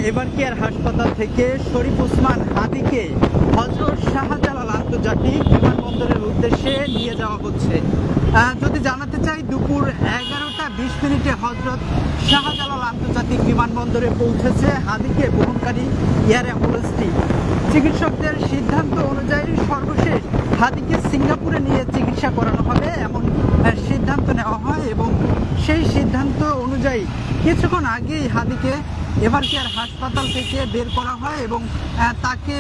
এভারকেয়ার হাসপাতাল থেকে শরীফ ওসমান হাদিকে হযরত শাহজালাল আন্তর্জাতিক বিমানবন্দরের উদ্দেশ্যে নিয়ে যাওয়া হচ্ছে। যদি জানাতে চাই, দুপুর 11টা 20 মিনিটে হযরত শাহজালাল আন্তর্জাতিক বিমানবন্দরে পৌঁছেছে হাদিকে বহনকারী এয়ার অ্যাম্বুলেন্সটি। চিকিৎসকদের সিদ্ধান্ত অনুযায়ী সর্বশেষ হাদিকে সিঙ্গাপুরে নিয়ে চিকিৎসা করানো হবে এমন সিদ্ধান্ত নেওয়া হয় এবং সেই সিদ্ধান্ত অনুযায়ী কিছুক্ষণ আগেই হাদিকে এভারকেয়ার হাসপাতাল থেকে বের করা হয় এবং তাকে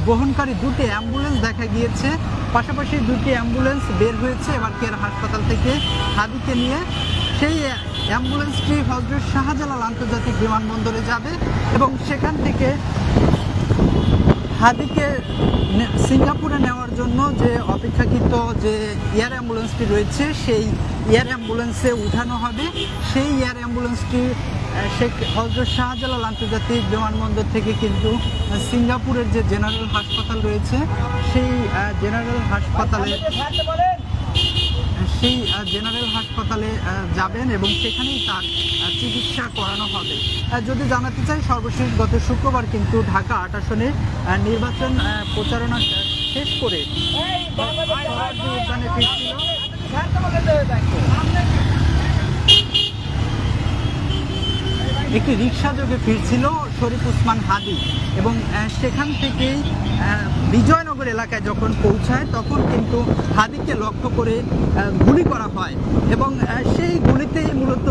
বহনকারী দুটি অ্যাম্বুলেন্স দেখা গিয়েছে। পাশাপাশি দুটি অ্যাম্বুলেন্স বের হয়েছে এভারকেয়ার হাসপাতাল থেকে হাদিকে নিয়ে। সেই অ্যাম্বুলেন্সটি হযরত শাহজালাল আন্তর্জাতিক বিমানবন্দরে যাবে এবং সেখান থেকে হাদিকে সিঙ্গাপুরে নেওয়ার জন্য যে অপেক্ষাকৃত যে এয়ার অ্যাম্বুলেন্সটি রয়েছে সেই এয়ার অ্যাম্বুলেন্সে উঠানো হবে। সেই এয়ার অ্যাম্বুলেন্সটি শেখ হযরত শাহজালাল আন্তর্জাতিক বিমানবন্দর থেকে কিন্তু সিঙ্গাপুরের যে জেনারেল হাসপাতাল রয়েছে সেই জেনারেল হাসপাতালে যাবেন এবং সেখানেই তার চিকিৎসা করানো হবে। যদি জানাতে চাই, সর্বশেষ গত শুক্রবার কিন্তু ঢাকা ৮ আসনে নির্বাচন প্রচারণা শেষ করে উদ্যানে ফিরছিল একটি রিকশাযোগে ফিরছিল শরীফ ওসমান হাদি এবং সেখান থেকেই বিজয়নগর এলাকায় যখন পৌঁছায় তখন কিন্তু হাদিকে লক্ষ্য করে গুলি করা হয় এবং সেই গুলিতেই মূলত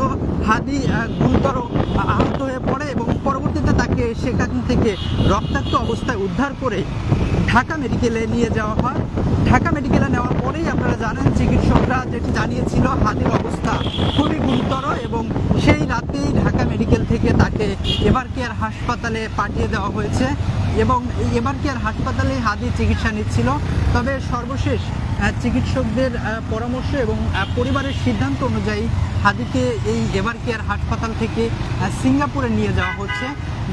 হাদি গুরুতর আহত হয়ে পড়ে এবং পরবর্তীতে তাকে সেখান থেকে রক্তাক্ত অবস্থায় উদ্ধার করে ঢাকা মেডিকেলে নিয়ে যাওয়া হয়। ঢাকা মেডিকেলে নেওয়ার পরেই আপনারা জানেন চিকিৎসকরা যেটি জানিয়েছিল হাদির অবস্থা খুবই গুরুতর এবং সেই রাতেই ঢাকা মেডিকেল থেকে তাকে এভারকেয়ার হাসপাতালে পাঠিয়ে দেওয়া হয়েছে এবং এভারকেয়ার হাসপাতালে হাদি চিকিৎসা নিচ্ছিল। তবে সর্বশেষ চিকিৎসকদের পরামর্শ এবং পরিবারের সিদ্ধান্ত অনুযায়ী হাদিকে এই এভারকেয়ার হাসপাতাল থেকে সিঙ্গাপুরে নিয়ে যাওয়া হচ্ছে।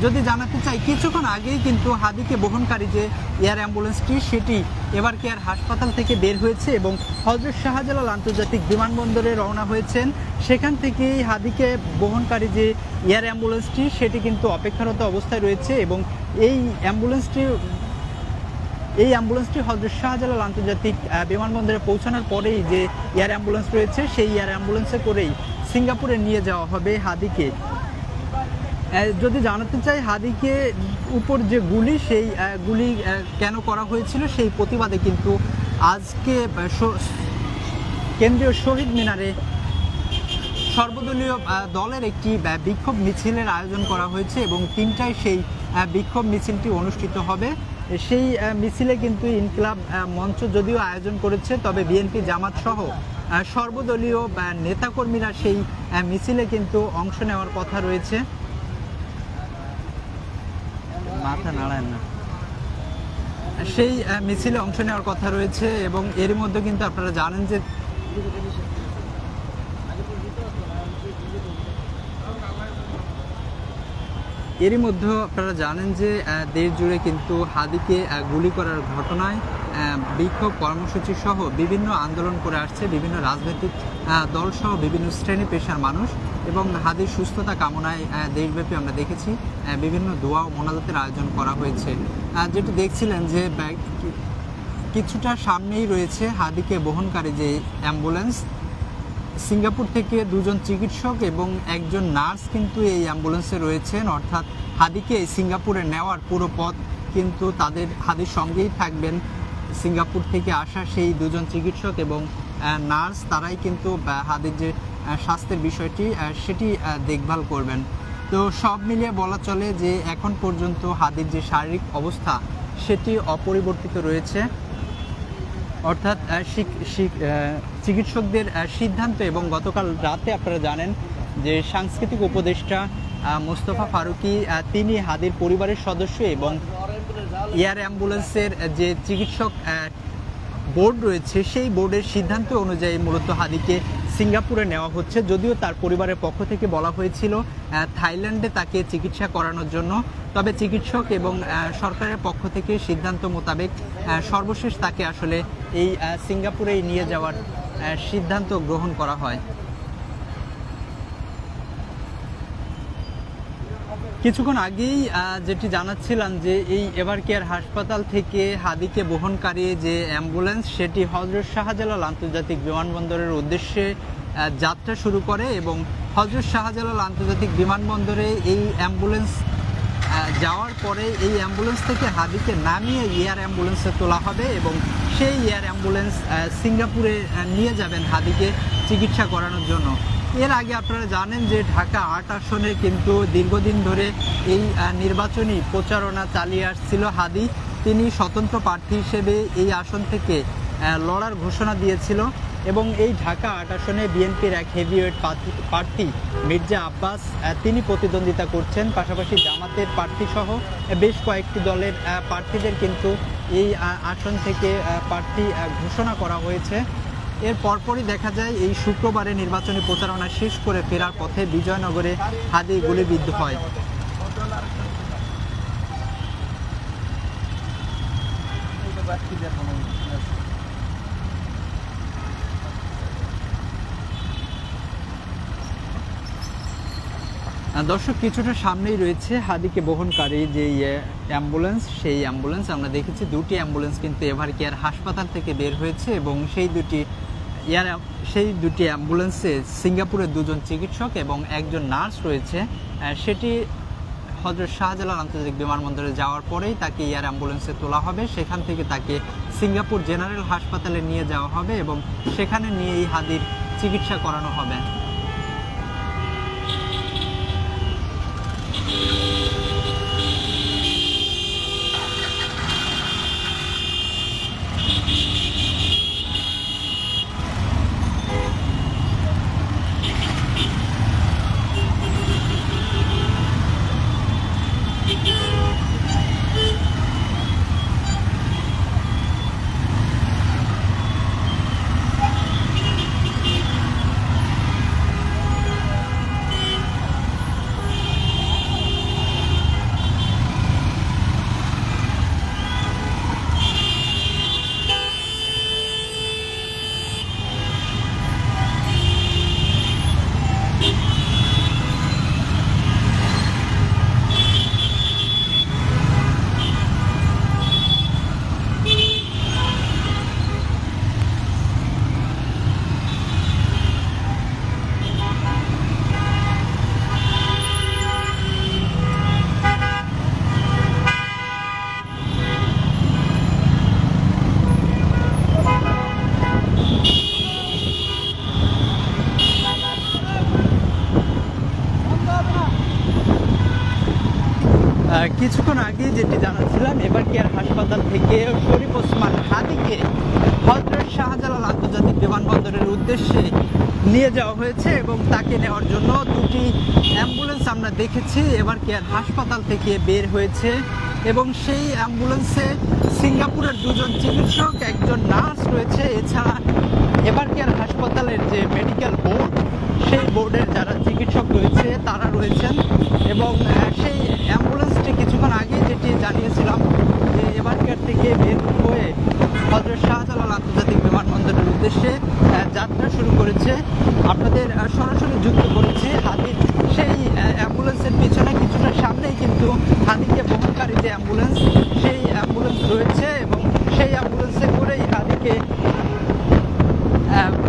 যদি জানাতে চাই, কিছুক্ষণ আগেই কিন্তু হাদিকে বহনকারী যে এয়ার অ্যাম্বুলেন্সটি সেটি এভারকেয়ার হাসপাতাল থেকে বের হয়েছে এবং হযরত শাহজালাল আন্তর্জাতিক বিমানবন্দরে রওনা হয়েছেন। সেখান থেকেই হাদিকে বহনকারী যে এয়ার অ্যাম্বুলেন্সটি সেটি কিন্তু অপেক্ষারত অবস্থায় রয়েছে এবং এই অ্যাম্বুলেন্সটি হযরত শাহজালাল আন্তর্জাতিক বিমানবন্দরে পৌঁছানোর পরেই যে এয়ার অ্যাম্বুলেন্স রয়েছে সেই এয়ার অ্যাম্বুলেন্সে করেই সিঙ্গাপুরে নিয়ে যাওয়া হবে হাদিকে। যদি জানাতে চাই, হাদিকে উপর যে গুলি সেই গুলি কেন করা হয়েছিল সেই প্রতিবাদে কিন্তু আজকে কেন্দ্রীয় শহীদ মিনারে সর্বদলীয় দলের একটি বিক্ষোভ মিছিলের আয়োজন করা হয়েছে এবং 3টায় সেই বিক্ষোভ মিছিলটি অনুষ্ঠিত হবে। সেই মিছিলে কিন্তু ইনকিলাব মঞ্চ যদিও আয়োজন করেছে, তবে বিএনপি জামাত সহ সর্বদলীয় নেতাকর্মীরা সেই মিছিলে কিন্তু অংশ নেওয়ার কথা রয়েছে। মাথা নাড়ায় না। সেই মিছিলে অংশ নেওয়ার কথা রয়েছে এবং এর মধ্যে কিন্তু আপনারা জানেন যে দেশ জুড়ে কিন্তু হাদিকে গুলি করার ঘটনায় বিক্ষোভ কর্মসূচি সহ বিভিন্ন আন্দোলন করে আসছে বিভিন্ন রাজনৈতিক দল সহ বিভিন্ন শ্রেণী পেশার মানুষ এবং হাদির সুস্থতা কামনায় দেশব্যাপী আমরা দেখেছি বিভিন্ন দোয়া ও মোনাজাতের আয়োজন করা হয়েছে। যেটি দেখছিলেন যে কিছুটা সামনেই রয়েছে হাদিকে বহনকারী যে অ্যাম্বুলেন্স। সিঙ্গাপুর থেকে 2জন চিকিৎসক এবং একজন নার্স কিন্তু এই অ্যাম্বুলেন্সে রয়েছেন, অর্থাৎ হাদিকে সিঙ্গাপুরে নেওয়ার পুরো পথ কিন্তু হাদির সঙ্গেই থাকবেন। সিঙ্গাপুর থেকে আসা সেই 2জন চিকিৎসক এবং নার্স তারাই কিন্তু হাদির যে স্বাস্থ্যের বিষয়টি সেটি দেখভাল করবেন। তো সব মিলিয়ে বলা চলে যে এখন পর্যন্ত হাদির যে শারীরিক অবস্থা সেটি অপরিবর্তিত রয়েছে, অর্থাৎ চিকিৎসকদের সিদ্ধান্ত এবং গতকাল রাতে আপনারা জানেন যে সাংস্কৃতিক উপদেষ্টা মোস্তফা ফারুকী তিনি হাদির পরিবারের সদস্য এবং এয়ার অ্যাম্বুলেন্সের যে চিকিৎসক বোর্ড রয়েছে সেই বোর্ডের সিদ্ধান্ত অনুযায়ী মূলত হাদিকে সিঙ্গাপুরে নেওয়া হচ্ছে। যদিও তার পরিবারের পক্ষ থেকে বলা হয়েছিল থাইল্যান্ডে তাকে চিকিৎসা করানোর জন্য, তবে চিকিৎসক এবং সরকারের পক্ষ থেকে সিদ্ধান্ত মোতাবেক সর্বশেষ তাকে আসলে এই সিঙ্গাপুরেই নিয়ে যাওয়ার সিদ্ধান্ত গ্রহণ করা হয়। কিছুক্ষণ আগেই যেটি জানাচ্ছিলাম যে এই এভার কেয়ার হাসপাতাল থেকে হাদিকে বহনকারী যে অ্যাম্বুলেন্স সেটি হযরত শাহজালাল আন্তর্জাতিক বিমানবন্দরের উদ্দেশ্যে যাত্রা শুরু করে এবং হযরত শাহজালাল আন্তর্জাতিক বিমানবন্দরে এই অ্যাম্বুলেন্স যাওয়ার পরে এই অ্যাম্বুলেন্স থেকে হাদিকে নামিয়ে এয়ার অ্যাম্বুলেন্সে তোলা হবে এবং সেই এয়ার অ্যাম্বুলেন্স সিঙ্গাপুরে নিয়ে যাবেন হাদিকে চিকিৎসা করানোর জন্য। এর আগে আপনারা জানেন যে ঢাকা ৮ আসনে কিন্তু দীর্ঘদিন ধরে এই নির্বাচনী প্রচারণা চালিয়ে আসছিল হাদি। তিনি স্বতন্ত্র প্রার্থী হিসেবে এই আসন থেকে লড়ার ঘোষণা দিয়েছিল এবং এই ঢাকা ৮ আসনে বিএনপির এক হেভিওয়েট প্রার্থী মির্জা আব্বাস তিনি প্রতিদ্বন্দ্বিতা করছেন। পাশাপাশি জামাতের প্রার্থীসহ বেশ কয়েকটি দলের প্রার্থীদের কিন্তু এই আসন থেকে প্রার্থী ঘোষণা করা হয়েছে। এর পরপরই দেখা যায় এই শুক্রবারে নির্বাচনী প্রচারণা শেষ করে ফেরার পথে বিজয়নগরে হাদি গুলিবিদ্ধ হয়। দর্শক, কিছুটা সামনেই রয়েছে হাদিকে বহনকারী যে অ্যাম্বুলেন্স, সেই অ্যাম্বুলেন্স আমরা দেখেছি দুটি অ্যাম্বুলেন্স কিন্তু এভার কেয়ার হাসপাতাল থেকে বের হয়েছে এবং সেই দুটি অ্যাম্বুলেন্সে সিঙ্গাপুরের দুজন চিকিৎসক এবং একজন নার্স রয়েছে। সেটি হযরত শাহজালাল আন্তর্জাতিক বিমানবন্দরে যাওয়ার পরেই তাকে এয়ার অ্যাম্বুলেন্সে তোলা হবে। সেখান থেকে তাকে সিঙ্গাপুর জেনারেল হাসপাতালে নিয়ে যাওয়া হবে এবং সেখানে নিয়েই হাদির চিকিৎসা করানো হবে। কিছুক্ষণ আগে যেটি জানাচ্ছিলাম এভার কেয়ার হাসপাতাল থেকে শরীফ ওসমান হাদিকে হযরত শাহজালাল আন্তর্জাতিক বিমানবন্দরের উদ্দেশ্যে নিয়ে যাওয়া হয়েছে এবং তাকে নেওয়ার জন্য দুটি অ্যাম্বুলেন্স আমরা দেখেছি এভার কেয়ার হাসপাতাল থেকে বের হয়েছে এবং সেই অ্যাম্বুলেন্সে সিঙ্গাপুরের দুজন চিকিৎসক একজন নার্স রয়েছে। এছাড়া এভার কেয়ার হাসপাতালের যে মেডিকেল বোর্ড সেই বোর্ডের যারা চিকিৎসক রয়েছে তারা রয়েছেন এবং সেই অ্যাম্বুলেন্সটি কিছুক্ষণ আগে যেটি জানিয়েছিলাম যে এভার কেয়ার থেকে বের হয়ে হযরত শাহজালাল আন্তর্জাতিক বিমানবন্দরের উদ্দেশ্যে যাত্রা শুরু করেছে। আপনাদের সরাসরি যুক্ত করেছি হাদির সেই অ্যাম্বুলেন্সের পিছনে কিছুটা সামনেই কিন্তু হাদিকে বহনকারী যে অ্যাম্বুলেন্স সেই অ্যাম্বুলেন্স রয়েছে এবং সেই অ্যাম্বুলেন্সে করেই হাদিকে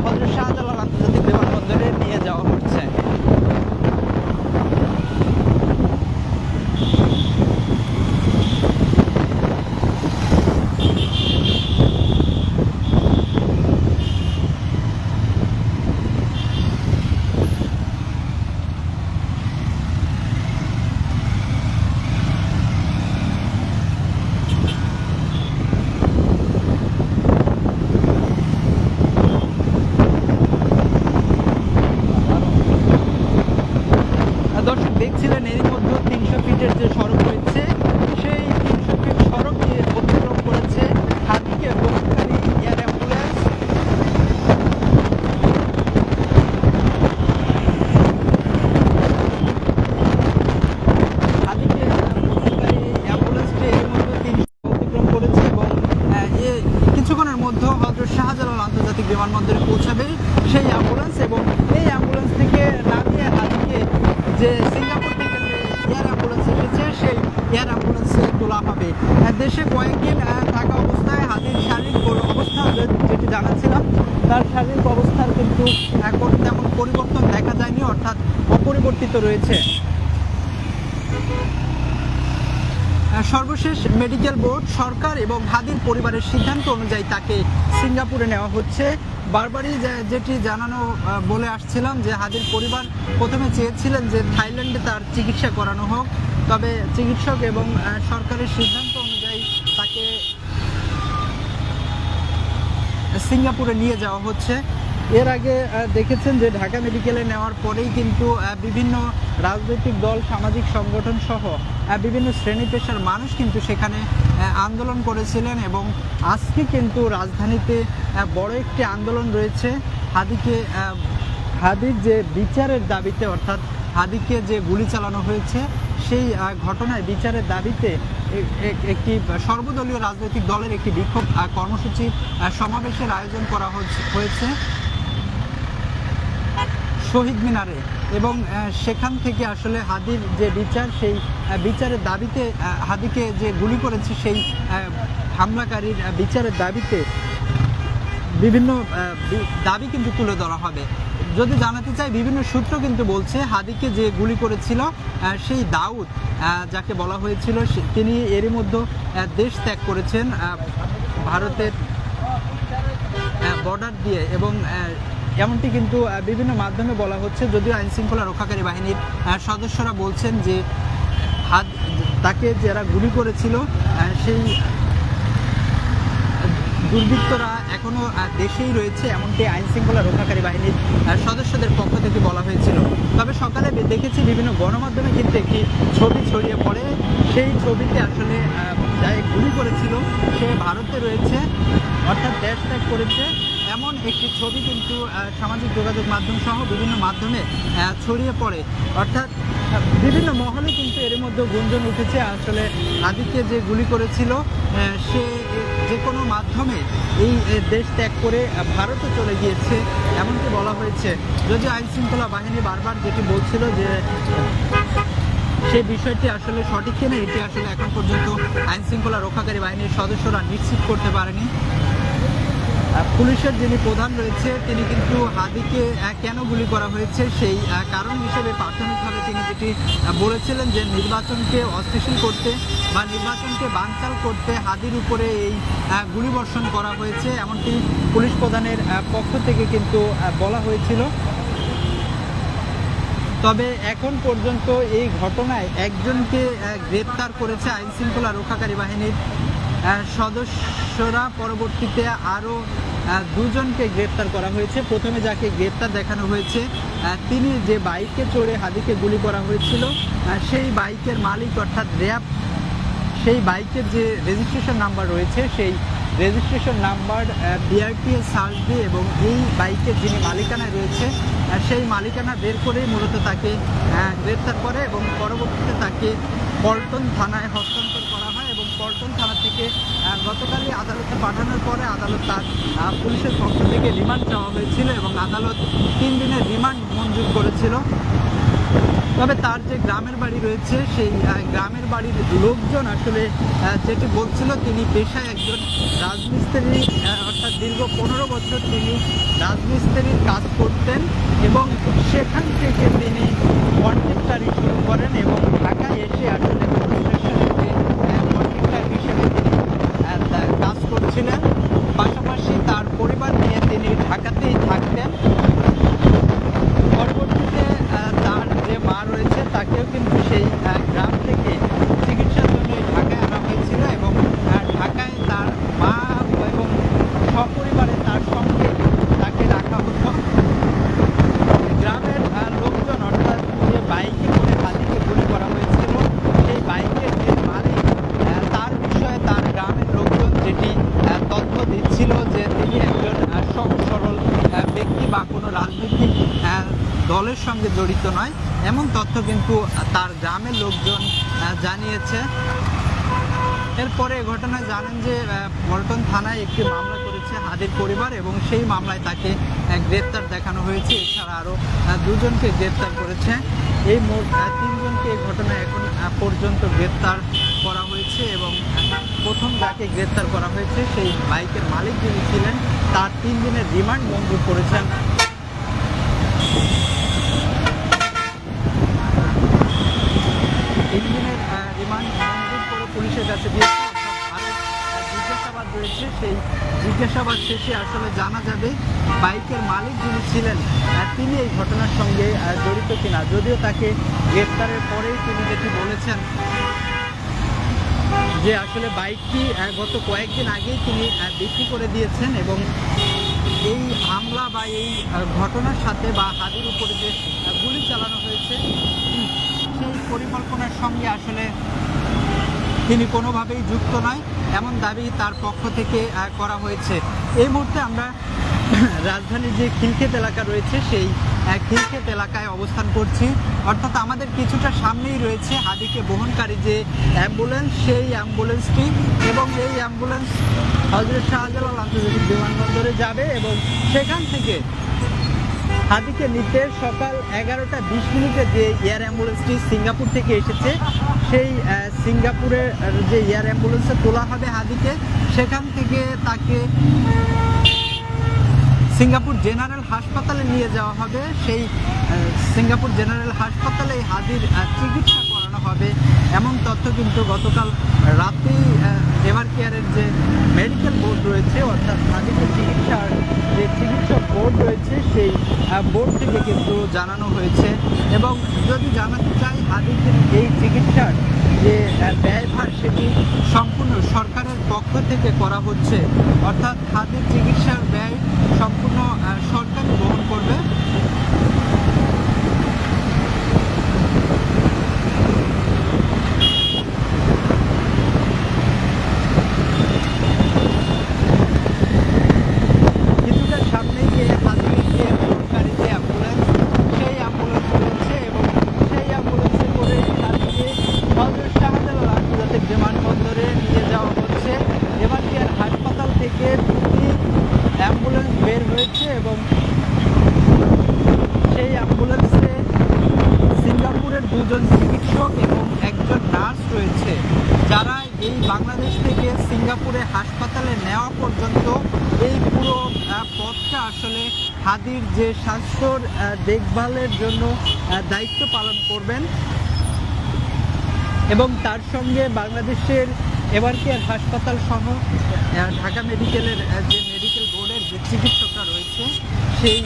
হযরত শাহজালাল আন্তর্জাতিক বিমানবন্দরে নিয়ে যাওয়া হচ্ছে। দর্শক দেখছিলেন এরই মধ্যে 300 ফিটের যে সড়ক রয়েছে সেই 300 ফিট সড়ক দিয়ে অতিক্রম করেছে হাদিকে বহনকারী এয়ার অ্যাম্বুলেন্স। হাদিকে বহনকারী অ্যাম্বুলেন্সটি এর মধ্যে 300 অতিক্রম করেছে এবং কিছুক্ষণের মধ্যে হযরত শাহজালাল আন্তর্জাতিক বিমানবন্দরে পৌঁছাবে সেই অ্যাম্বুলেন্স এবং এই অ্যাম্বুলেন্স থেকে নামিয়ে হাদিকে যে সিঙ্গাপুর থেকে যে এয়ার অ্যাম্বুলেন্সে এয়ার অ্যাম্বুলেন্সে তোলা হবে। দেশে কয়েকদিন থাকা অবস্থায় হাদির শারীরিক অবস্থা যেটি জানাচ্ছিলাম, তার শারীরিক অবস্থার কিন্তু কোনো তেমন পরিবর্তন দেখা যায়নি, অর্থাৎ অপরিবর্তিত রয়েছে। সর্বশেষ মেডিকেল বোর্ড, সরকার এবং হাদির পরিবারের সিদ্ধান্ত অনুযায়ী তাকে সিঙ্গাপুরে নেওয়া হচ্ছে। বারবারই যেটি জানানো বলে আসছিলাম যে হাদির পরিবার প্রথমে চেয়েছিলেন যে থাইল্যান্ডে তার চিকিৎসা করানো হোক, তবে চিকিৎসক এবং সরকারের সিদ্ধান্ত অনুযায়ী তাকে সিঙ্গাপুরে নিয়ে যাওয়া হচ্ছে। এর আগে দেখেছেন যে ঢাকা মেডিকেলে নেওয়ার পরেই কিন্তু বিভিন্ন রাজনৈতিক দল, সামাজিক সংগঠন সহ বিভিন্ন শ্রেণী পেশার মানুষ কিন্তু সেখানে আন্দোলন করেছিলেন, এবং আজকে কিন্তু রাজধানীতে বড় একটি আন্দোলন রয়েছে হাদির যে বিচারের দাবিতে, অর্থাৎ হাদিকে যে গুলি চালানো হয়েছে সেই ঘটনায় বিচারের দাবিতে একটি সর্বদলীয় রাজনৈতিক দলের একটি বিক্ষোভ কর্মসূচি সমাবেশের আয়োজন করা হয়েছে শহীদ মিনারে, এবং সেখান থেকে আসলে হাদির যে বিচার, সেই বিচারের দাবিতে হাদিকে যে গুলি করেছে সেই হামলাকারীর বিচারের দাবিতে বিভিন্ন দাবি কিন্তু তুলে ধরা হবে। যদি জানাতে চাই, বিভিন্ন সূত্র কিন্তু বলছে হাদিকে যে গুলি করেছিল সেই দাউদ, যাকে বলা হয়েছিল, তিনি এরই মধ্যে দেশ ত্যাগ করেছেন ভারতের বর্ডার দিয়ে, এবং এমনটি কিন্তু বিভিন্ন মাধ্যমে বলা হচ্ছে। যদিও আইনশৃঙ্খলা রক্ষাকারী বাহিনীর সদস্যরা বলছেন যে তাকে যারা গুলি করেছিল সেই দুর্বৃত্তরা এখনো দেশেই রয়েছে, এমনকি আইনশৃঙ্খলা রক্ষাকারী বাহিনীর সদস্যদের পক্ষ থেকে বলা হয়েছিল। তবে সকালে দেখেছি বিভিন্ন গণমাধ্যমে কিন্তু একটি ছবি ছড়িয়ে পড়ে, সেই ছবিতে আসলে যাই গুলি করেছিল সে ভারতে রয়েছে, অর্থাৎ দেশ ত্যাগ করেছে, এমন একটি ছবি কিন্তু সামাজিক যোগাযোগ মাধ্যম সহ বিভিন্ন মাধ্যমে ছড়িয়ে পড়ে। অর্থাৎ বিভিন্ন মহলে কিন্তু এর মধ্যে গুঞ্জন উঠেছে আসলে হাদিকে যে গুলি করেছিল সে যে কোনো মাধ্যমে এই দেশ ত্যাগ করে ভারতে চলে গিয়েছে, এমনকি বলা হয়েছে। যদিও আইনশৃঙ্খলা বাহিনী বারবার যেটি বলছিল যে সেই বিষয়টি আসলে সঠিক কিনা, এটি আসলে এখন পর্যন্ত আইনশৃঙ্খলা রক্ষাকারী বাহিনীর সদস্যরা নিশ্চিত করতে পারেনি। পুলিশের যিনি প্রধান রয়েছে তিনি কিন্তু হাদিকে কেন গুলি করা হয়েছে সেই কারণ হিসেবে প্রাথমিকভাবে তিনি যেটি বলেছিলেন যে নির্বাচনকে অস্থিতিশীল করতে বা নির্বাচনকে বানচাল করতে হাদির উপরে এই গুলিবর্ষণ করা হয়েছে, এমনটি পুলিশ প্রধানের পক্ষ থেকে কিন্তু বলা হয়েছিল। তবে এখন পর্যন্ত এই ঘটনায় একজনকে গ্রেপ্তার করেছে আইনশৃঙ্খলা রক্ষাকারী বাহিনীর সদস্যরা, পরবর্তীতে আরও দুজনকে গ্রেপ্তার করা হয়েছে। প্রথমে যাকে গ্রেপ্তার দেখানো হয়েছে তিনি যে বাইকে চড়ে হাদিকে গুলি করা হয়েছিল সেই বাইকের মালিক, অর্থাৎ র্যাব, সেই বাইকের যে রেজিস্ট্রেশন নাম্বার রয়েছে সেই রেজিস্ট্রেশন নাম্বার বিআরটিএ সার্চ দিয়ে এবং এই বাইকের যিনি মালিকানায় রয়েছে সেই মালিকানা বের করেই মূলত তাকে গ্রেপ্তার করে, এবং পরবর্তীতে তাকে পল্টন থানায় হস্তান্তর করা হয়, এবং পল্টন থানা থেকে গতকালই আদালতে পাঠানোর পরে আদালত তার পুলিশের পক্ষ থেকে রিমান্ড চাওয়া হয়েছিল, এবং আদালত 3 দিনের রিমান্ড মঞ্জুর করেছিল। তবে তার যে গ্রামের বাড়ি রয়েছে সেই গ্রামের বাড়ির লোকজন আসলে যেটি বলছিল, তিনি পেশায় একজন রাজমিস্ত্রি, অর্থাৎ দীর্ঘ 15 বছর তিনি রাজমিস্ত্রির কাজ করতেন, এবং সেখান থেকে তিনি কন্ট্রাক্টারি শুরু করেন, এবং ঢাকায় এসে আসলে কন্ট্রাক্টার হিসেবে তিনি কাজ করছিলেন। পাশাপাশি তার পরিবার নিয়ে তিনি ঢাকাতেই থাকতেন। পরবর্তীতে তার যে মা রয়েছে তাকেও কিন্তু সেই গ্রাম থেকে চিকিৎসার জন্য ঢাকায় আনা হয়েছিল, এবং ঢাকায় তার মা এবং সপরিবারে তার সঙ্গে তাকে রাখা হতো। গ্রামের লোকজন, অর্থাৎ যে বাইকে করে হাদিকে গুলি করা হয়েছিল সেই বাইকের যে মালিক, তার বিষয়ে তার গ্রামের লোকজন যেটি তথ্য দিচ্ছিল যে তিনি একজন সহজ সরল ব্যক্তি বা কোনো রাজনৈতিক দলের সঙ্গে জড়িত নয়, এমন তথ্য কিন্তু তার গ্রামের লোকজন জানিয়েছে। এরপরে এ ঘটনায় জানেন যে পল্টন থানায় একটি মামলা করেছে হাদির পরিবার এবং সেই মামলায় তাকে গ্রেপ্তার দেখানো হয়েছে। এছাড়া আরও দুজনকে গ্রেপ্তার করেছে। এই মোট তিনজনকে এই ঘটনায় এখন পর্যন্ত গ্রেপ্তার করা হয়েছে এবং প্রথম যাকে গ্রেপ্তার করা হয়েছে সেই বাইকের মালিক যিনি ছিলেন তার 3 দিনের রিমান্ড মঞ্জুর করেছেন। 3 দিনের রিমান্ড মঞ্জুর করে পুলিশের কাছে দিয়েছে। আরও জিজ্ঞাসাবাদ রয়েছে, সেই জিজ্ঞাসাবাদ শেষে আসলে জানা যাবে বাইকের মালিক যিনি ছিলেন তিনি এই ঘটনার সঙ্গে জড়িত কিনা। যদিও তাকে গ্রেপ্তারের পরেই তিনি যেটি বলেছেন যে আসলে বাইকটি গত কয়েকদিন আগেই তিনি বিক্রি করে দিয়েছেন এবং এই হামলা বা এই ঘটনার সাথে বা হাদির উপরে যে গুলি চালানো হয়েছে সেই পরিকল্পনার সঙ্গে আসলে তিনি কোনোভাবেই যুক্ত নয় এমন দাবি তার পক্ষ থেকে করা হয়েছে। এই মুহূর্তে আমরা রাজধানীর যে খিলক্ষেত এলাকা রয়েছে সেই খিলক্ষেত এলাকায় অবস্থান করছি, অর্থাৎ আমাদের কিছুটা সামনেই রয়েছে হাদিকে বহনকারী যে অ্যাম্বুলেন্স, সেই অ্যাম্বুলেন্সটি এবং এই অ্যাম্বুলেন্স হযরত শাহজালাল আন্তর্জাতিক বিমানবন্দরে যাবে এবং সেখান থেকে হাদিকে নিতে সকাল 11টা 20 মিনিটে যে এয়ার অ্যাম্বুলেন্সটি সিঙ্গাপুর থেকে এসেছে সেই সিঙ্গাপুরের যে এয়ার অ্যাম্বুলেন্সে তোলা হবে হাদিকে, সেখান থেকে তাকে সিঙ্গাপুর জেনারেল হাসপাতালে নিয়ে যাওয়া হবে। সেই সিঙ্গাপুর জেনারেল হাসপাতালে হাদির চিকিৎসা করানো হবে এমন তথ্য কিন্তু গতকাল রাতেই এভার কেয়ারের যে মেডিকেল বোর্ড রয়েছে অর্থাৎ হাদিকে চিকিৎসার যে চিকিৎসক বোর্ড রয়েছে সেই বোর্ড থেকে কিন্তু জানানো হয়েছে। এবং যদি জানাতে চাই হাদির এই চিকিৎসার যে ব্যয়ভার সেটি সম্পূর্ণ সরকারের পক্ষ থেকে করা হচ্ছে, অর্থাৎ হাদির চিকিৎসার ব্যয় সম্পূর্ণ সরকারই বহন করবে। কিছুটা সামনে গিয়ে হাদিকে যে বহনকারী যে অ্যাম্বুলেন্স সেই অ্যাম্বুলেন্স রয়েছে এবং সেই অ্যাম্বুলেন্সে করে হাদিকে হযরত শাহজালাল আন্তর্জাতিক বিমানবন্দরে নিয়ে যাওয়া হচ্ছে। এভার কেয়ার হাসপাতাল থেকে দুটি অ্যাম্বুলেন্স বের হয়েছে এবং সেই অ্যাম্বুলেন্সে সিঙ্গাপুরের দুজন চিকিৎসক এবং একজন নার্স রয়েছে, যারা এই বাংলাদেশ থেকে সিঙ্গাপুরে হাসপাতালে নেওয়া পর্যন্ত এই পুরো পথটা আসলে হাদির যে স্বাস্থ্যর দেখভালের জন্য দায়িত্ব পালন করবেন। এবং তার সঙ্গে বাংলাদেশের এভার কেয়ার হাসপাতাল সহ ঢাকা মেডিকেলের যে মেডিকেল বোর্ডের যে চিকিৎসকরা রয়েছে সেই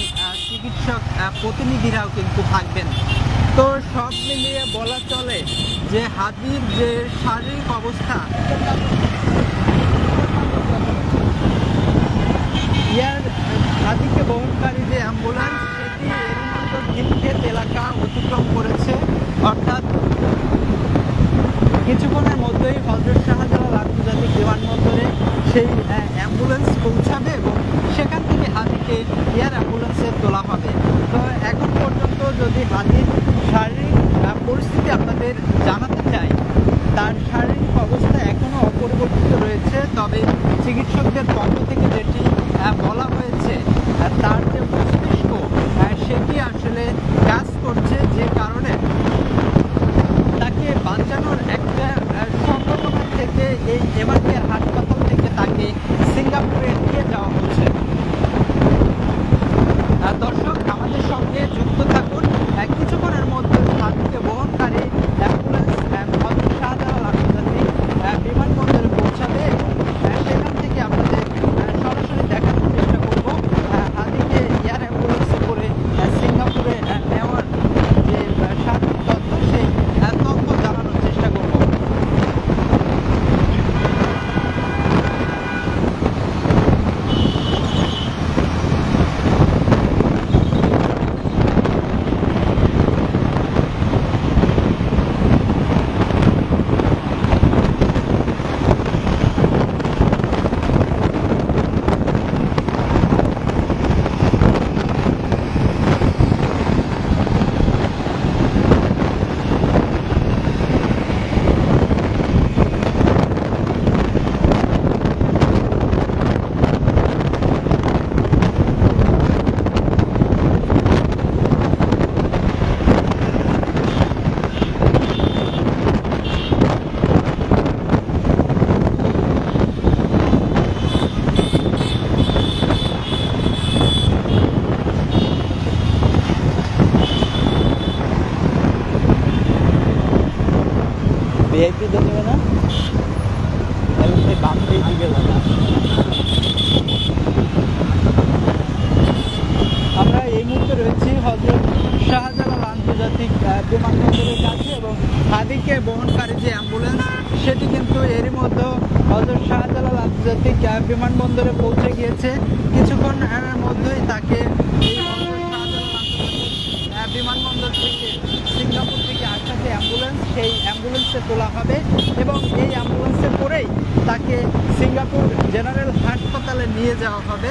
চিকিৎসক প্রতিনিধিরাও কিন্তু থাকবেন। তো সব মিলিয়ে বলা চলে যে হাদির যে শারীরিক অবস্থা হাদিকে বহনকারী যে অ্যাম্বুলেন্স সেটি এরই মধ্যে খিলক্ষেত এলাকা অতিক্রম করেছে, অর্থাৎ কিছুক্ষণের মধ্যেই হযরত শাহজালাল আন্তর্জাতিক বিমানবন্দরে সেই অ্যাম্বুলেন্স পৌঁছাবে এবং সেখান থেকে হাদিকে এয়ার অ্যাম্বুলেন্সে তোলা হবে। তো এখন পর্যন্ত যদি হাদির শারীরিক পরিস্থিতি আপনাদের জানাতে চাই, তার শারীরিক অবস্থা এখনও অপরিবর্তিত রয়েছে, তবে চিকিৎসকদের পক্ষ থেকে যেটি বলা হয়েছে তার যে মস্তিষ্ক সেটি আসলে কাজ করছে, যে কারণে তাকে বাঁচানোর একটা সম্ভাবনা থেকে এই এভার কেয়ার হাসপাতাল থেকে তাকে সিঙ্গাপুরে নিয়ে যাওয়া হচ্ছে। দর্শক আমাদের সঙ্গে যুক্ত থাকুন, কিছুক্ষণের মধ্যে হাদিকে বহনকারী অ্যাম্বুলেন্স হযরত শাহজালাল আন্তর্জাতিক বিমানবন্দরে পৌঁছাবে এবং সেখান থেকে আপনাদের সরাসরি দেখানোর চেষ্টা করব হাদিকে এয়ার অ্যাম্বুলেন্সে করে সিঙ্গাপুরে নেওয়ার যে শারীরিক তথ্য সেই তথ্য জানানোর চেষ্টা করব। আমরা এই মুহূর্তে রয়েছি হযরত শাহজালাল আন্তর্জাতিক বিমানবন্দরের কাছে এবং হাদিকে বহনকারী যে অ্যাম্বুলেন্স সেটি কিন্তু এরই মধ্যে হযরত শাহজালাল আন্তর্জাতিক বিমানবন্দরে পৌঁছে গিয়েছে। কিছুক্ষণ মধ্যেই তাকে এই হযরত শাহজালাল আন্তর্জাতিক বিমানবন্দর থেকে সিঙ্গাপুর থেকে আসা যে অ্যাম্বুলেন্স সেই অ্যাম্বুলেন্সে তোলা হবে এবং এই অ্যাম্বুলেন্সে করেই তাকে সিঙ্গাপুর জেনারেল হাসপাতালে নিয়ে যাওয়া হবে।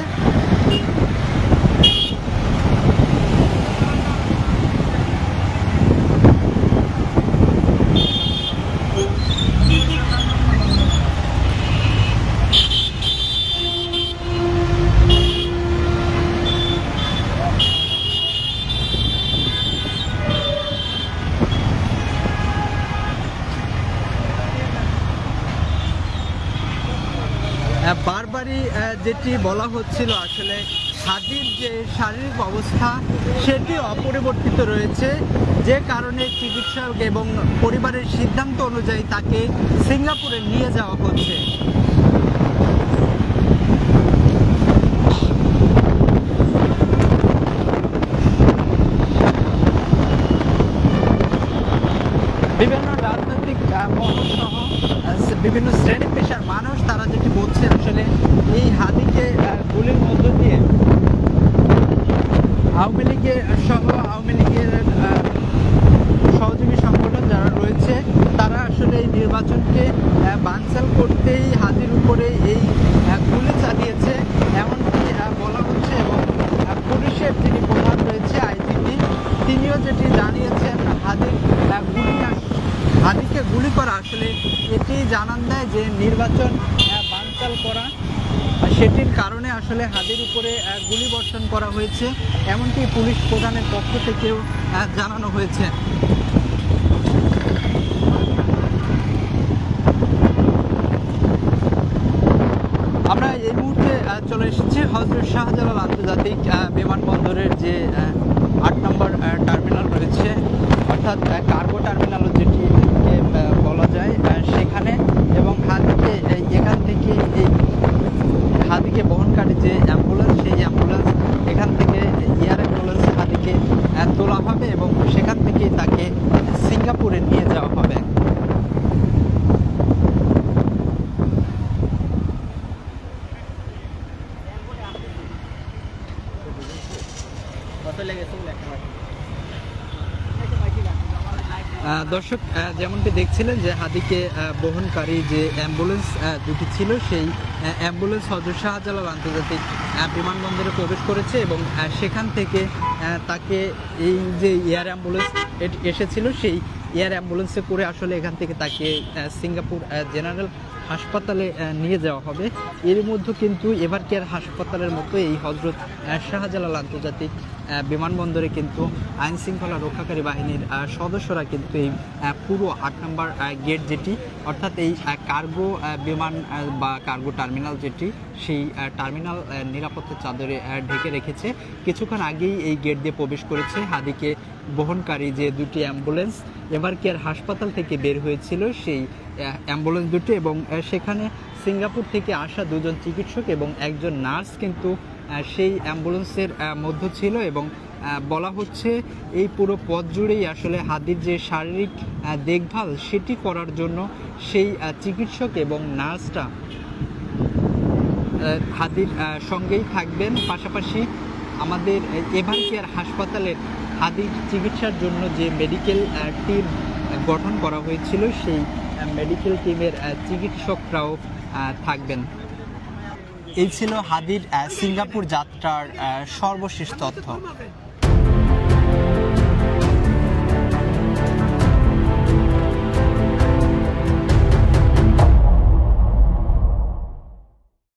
বারবারই যেটি বলা হচ্ছিল আসলে হাদির যে শারীরিক অবস্থা সেটি অপরিবর্তিত রয়েছে, যে কারণে চিকিৎসক এবং পরিবারের সিদ্ধান্ত অনুযায়ী তাকে সিঙ্গাপুরে নিয়ে যাওয়া হচ্ছে। বিভিন্ন রাজনৈতিক মহল সহ বিভিন্ন শ্রেণী পেশার মানুষ তারা যেটি বলছে আসলে এই হাদিকে গুলির মধ্য দিয়ে আওয়ামী লীগের সহ আওয়ামী লীগের সহযোগী সংগঠন যারা রয়েছে তারা আসলে এই নির্বাচনকে বানচাল করতেই হাদির উপরে এই গুলি চালিয়েছে এমনকি বলা হচ্ছে এবং পুলিশের যিনি প্রধান রয়েছে আইজিপি তিনিও যেটি জানিয়েছেন হাদিকে গুলি করা আসলে এটি জানান দেয় যে নির্বাচন বানচাল করা সেটির কারণে আসলে হাদির উপরে গুলি বর্ষণ করা হয়েছে এমনকি পুলিশ প্রধানের পক্ষ থেকেও জানানো হয়েছে। আমরা এই মুহূর্তে চলে এসেছি হযরত শাহজালাল আন্তর্জাতিক বিমানবন্দরের যে ৮ নম্বর টার্মিনাল রয়েছে অর্থাৎ কার্গো টার্মিনালও যেটি বলা যায় সেখানে এবং হাদিকে এখান থেকে এই হাদিকে বহনকারী যে অ্যাম্বুলেন্স সেই অ্যাম্বুলেন্স এখান থেকে এয়ার অ্যাম্বুলেন্স হাদিকে তোলা হবে এবং সেখান থেকেই তাকে সিঙ্গাপুরে নিয়ে যাওয়া হবে। দর্শক যেমনটি দেখছিলেন যে হাদিকে বহনকারী যে অ্যাম্বুলেন্স দুটি ছিল সেই অ্যাম্বুলেন্স হযরত শাহজালাল আন্তর্জাতিক বিমানবন্দরে প্রবেশ করেছে এবং সেখান থেকে তাকে এই যে এয়ার অ্যাম্বুলেন্স এসেছিল সেই এয়ার অ্যাম্বুলেন্সে করে আসলে এখান থেকে তাকে সিঙ্গাপুর জেনারেল হাসপাতালে নিয়ে যাওয়া হবে। এর মধ্যে কিন্তু এভার কেয়ার হাসপাতালের মতো এই হযরত শাহজালাল আন্তর্জাতিক বিমানবন্দরে কিন্তু আইন শৃঙ্খলা রক্ষাকারী বাহিনীর সদস্যরা কিন্তু এই পুরো ৮ নম্বর গেট যেটি অর্থাৎ এই কার্গো বিমান বা কার্গো টার্মিনাল যেটি সেই টার্মিনাল নিরাপত্তার চাদরে ঢেকে রেখেছে। কিছুক্ষণ আগেই এই গেট দিয়ে প্রবেশ করেছে হাদিকে বহনকারী যে দুটি অ্যাম্বুলেন্স এভার কেয়ার হাসপাতাল থেকে বের হয়েছিল সেই অ্যাম্বুলেন্স দুটি এবং সেখানে সিঙ্গাপুর থেকে আসা দুজন চিকিৎসক এবং একজন নার্স কিন্তু সেই অ্যাম্বুলেন্সের মধ্য ছিল এবং বলা হচ্ছে এই পুরো পথ জুড়েই আসলে হাদির যে শারীরিক দেখভাল সেটি করার জন্য সেই চিকিৎসক এবং নার্সটা হাদির সঙ্গেই থাকবেন। পাশাপাশি আমাদের এভার কেয়ার হাসপাতালের হাদির চিকিৎসার জন্য যে মেডিকেল টিম গঠন করা হয়েছিল সেই মেডিকেল টিমের চিকিৎসকরাও থাকবেন। এই ছিল হাদির সিঙ্গাপুর যাত্রার সর্বশেষ তথ্য।